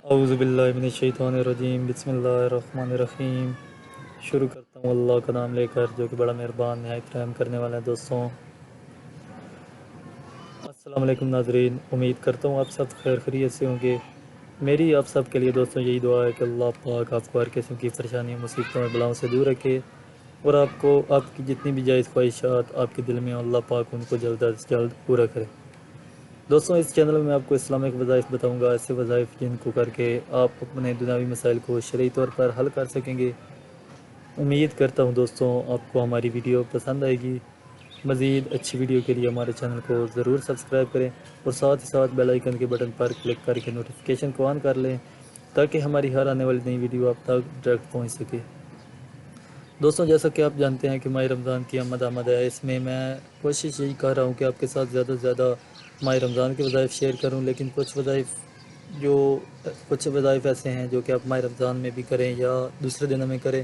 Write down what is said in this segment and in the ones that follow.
اعوذ باللہ من الشیطان الرجیم، بسم اللہ الرحمن الرحیم۔ شروع کرتا ہوں اللہ کا نام لے کر جو کہ بڑا مہربان نہایت رحم کرنے والا ہے۔ دوستوں السلام علیکم ناظرین، امید کرتا ہوں آپ سب خیر خیریت سے ہوں گے۔ میری آپ سب کے لیے دوستوں یہی دعا ہے کہ اللہ پاک آپ کو ہر قسم کی پریشانیوں مصیبتوں اور بلاؤں سے دور رکھے، اور آپ کو آپ کی جتنی بھی جائز خواہشات آپ کے دل میں اللہ پاک ان کو جلد از جلد پورا کرے۔ دوستوں اس چینل میں آپ کو اسلامک وظائف بتاؤں گا، ایسے وظائف جن کو کر کے آپ اپنے دنیاوی مسائل کو شرعی طور پر حل کر سکیں گے۔ امید کرتا ہوں دوستوں آپ کو ہماری ویڈیو پسند آئے گی۔ مزید اچھی ویڈیو کے لیے ہمارے چینل کو ضرور سبسکرائب کریں اور ساتھ ہی ساتھ بیل آئیکن کے بٹن پر کلک کر کے نوٹیفیکیشن کو آن کر لیں تاکہ ہماری ہر آنے والی نئی ویڈیو آپ تک ڈائریکٹ پہنچ سکے۔ دوستوں جیسا کہ آپ جانتے ہیں کہ ماہ رمضان کی آمد ہے، اس میں کوشش یہی کر رہا ہوں کہ آپ کے ساتھ زیادہ سے زیادہ ماہ رمضان کے وظائف شیئر کروں، لیکن کچھ وظائف ایسے ہیں جو کہ آپ ماہ رمضان میں بھی کریں یا دوسرے دنوں میں کریں،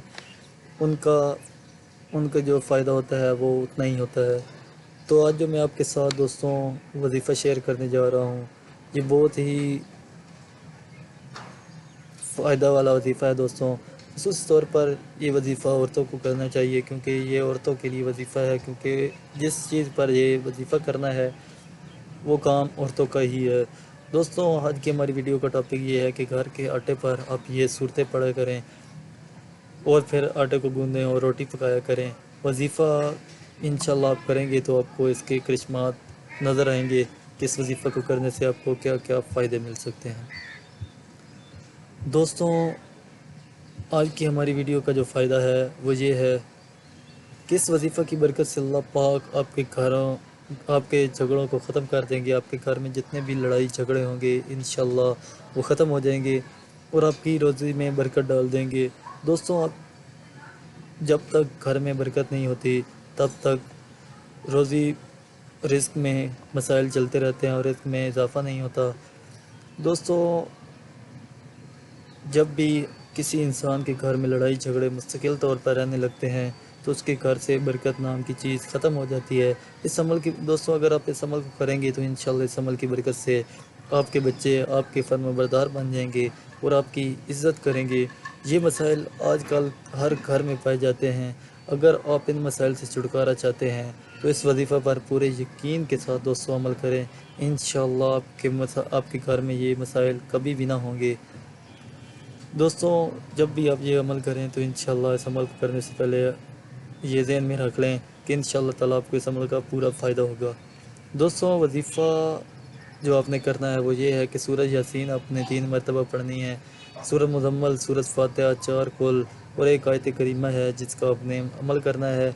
ان کا جو فائدہ ہوتا ہے وہ اتنا ہی ہوتا ہے۔ تو آج جو میں آپ کے ساتھ دوستوں وظیفہ شیئر کرنے جا رہا ہوں، یہ بہت ہی فائدہ والا وظیفہ ہے دوستوں۔ خصوصی طور پر یہ وظیفہ عورتوں کو کرنا چاہیے، کیونکہ یہ عورتوں کے لیے وظیفہ ہے، کیونکہ جس چیز پر یہ وظیفہ کرنا ہے وہ کام عورتوں کا ہی ہے۔ دوستوں آج کی ہماری ویڈیو کا ٹاپک یہ ہے کہ گھر کے آٹے پر آپ یہ صورتیں پڑھا کریں اور پھر آٹے کو گوندیں اور روٹی پکایا کریں۔ وظیفہ انشاءاللہ آپ کریں گے تو آپ کو اس کے کرشمات نظر آئیں گے کہ اس وظیفہ کو کرنے سے آپ کو کیا کیا فائدے مل سکتے ہیں۔ دوستوں آج کی ہماری ویڈیو کا جو فائدہ ہے وہ یہ ہے کہ اس وظیفہ کی برکت سے اللہ پاک آپ کے جھگڑوں کو ختم کر دیں گے۔ آپ کے گھر میں جتنے بھی لڑائی جھگڑے ہوں گے انشاءاللہ وہ ختم ہو جائیں گے اور آپ کی روزی میں برکت ڈال دیں گے۔ دوستوں جب تک گھر میں برکت نہیں ہوتی تب تک رزق میں مسائل چلتے رہتے ہیں اور رزق میں اضافہ نہیں ہوتا۔ دوستوں جب بھی کسی انسان کے گھر میں لڑائی جھگڑے مستقل طور پر رہنے لگتے ہیں تو اس کے گھر سے برکت نام کی چیز ختم ہو جاتی ہے۔ دوستوں اگر آپ اس عمل کو کریں گے تو انشاءاللہ اس عمل کی برکت سے آپ کے بچے آپ کے فرمانبردار بن جائیں گے اور آپ کی عزت کریں گے۔ یہ مسائل آج کل ہر گھر میں پائے جاتے ہیں۔ اگر آپ ان مسائل سے چھٹکارا چاہتے ہیں تو اس وظیفہ پر پورے یقین کے ساتھ دوستوں عمل کریں، انشاءاللہ آپ کے گھر میں یہ مسائل کبھی بھی نہ ہوں گے۔ دوستوں جب بھی آپ یہ عمل کریں تو انشاءاللہ اس عمل کو کرنے سے پہلے یہ ذہن میں رکھ لیں کہ انشاءاللہ تعالیٰ آپ کو اس عمل کا پورا فائدہ ہوگا۔ دوستوں وظیفہ جو آپ نے کرنا ہے وہ یہ ہے کہ سورہ یاسین آپ نے 3 مرتبہ پڑھنی ہے، سورہ مزمل، سورہ فاتحہ 4 کل اور ایک آیت کریمہ ہے جس کا آپ نے عمل کرنا ہے۔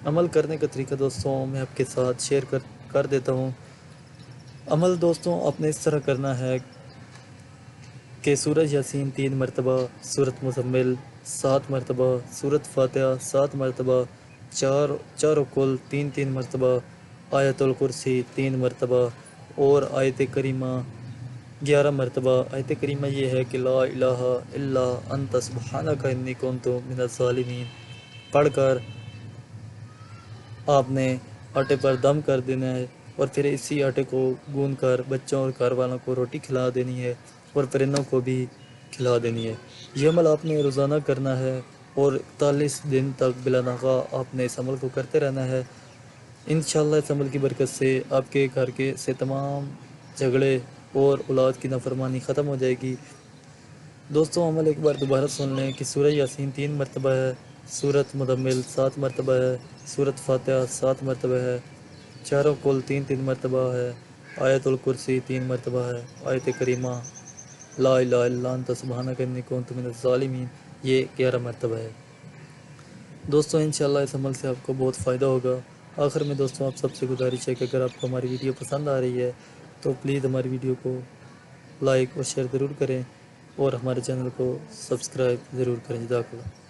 عمل کرنے کا طریقہ دوستوں میں آپ کے ساتھ شیئر کر دیتا ہوں۔ عمل دوستوں آپ نے اس طرح کرنا ہے کہ سورہ یاسین 3 مرتبہ، سورۃ مزمل 7 مرتبہ، سورۃ فاتحہ 7 مرتبہ، چاروں کل 3 مرتبہ، آیت الکرسی 3 مرتبہ اور آیت کریمہ 11 مرتبہ۔ آیت کریمہ یہ ہے کہ لا الہ الا انت سبحانک انی کنت من الظالمین پڑھ کر آپ نے آٹے پر دم کر دینا ہے اور پھر اسی آٹے کو گوندھ کر بچوں اور گھر والوں کو روٹی کھلا دینی ہے اور پرندوں کو بھی کھلا دینی ہے۔ یہ عمل آپ نے روزانہ کرنا ہے اور 41 دن تک بلا ناغہ آپ نے اس عمل کو کرتے رہنا ہے۔ انشاءاللہ اس عمل کی برکت سے آپ کے گھر سے تمام جھگڑے اور اولاد کی نافرمانی ختم ہو جائے گی۔ دوستوں عمل ایک بار دوبارہ سن لیں کہ سورہ یاسین 3 مرتبہ ہے، سورۃ مزمل 7 مرتبہ ہے، سورۃ فاتحہ 7 مرتبہ ہے، چاروں کل 3 مرتبہ ہے، آیت الکرسی 3 مرتبہ ہے، آیت کریمہ لا الہ الا انت سبحانک انی کنت من الظالمین یہ 11 مرتبہ ہے۔ دوستوں انشاءاللہ اس عمل سے آپ کو بہت فائدہ ہوگا۔ آخر میں دوستوں آپ سب سے گزارش ہے کہ اگر آپ کو ہماری ویڈیو پسند آ رہی ہے تو پلیز ہماری ویڈیو کو لائک اور شیئر ضرور کریں اور ہمارے چینل کو سبسکرائب ضرور کریں۔ جزاک اللہ۔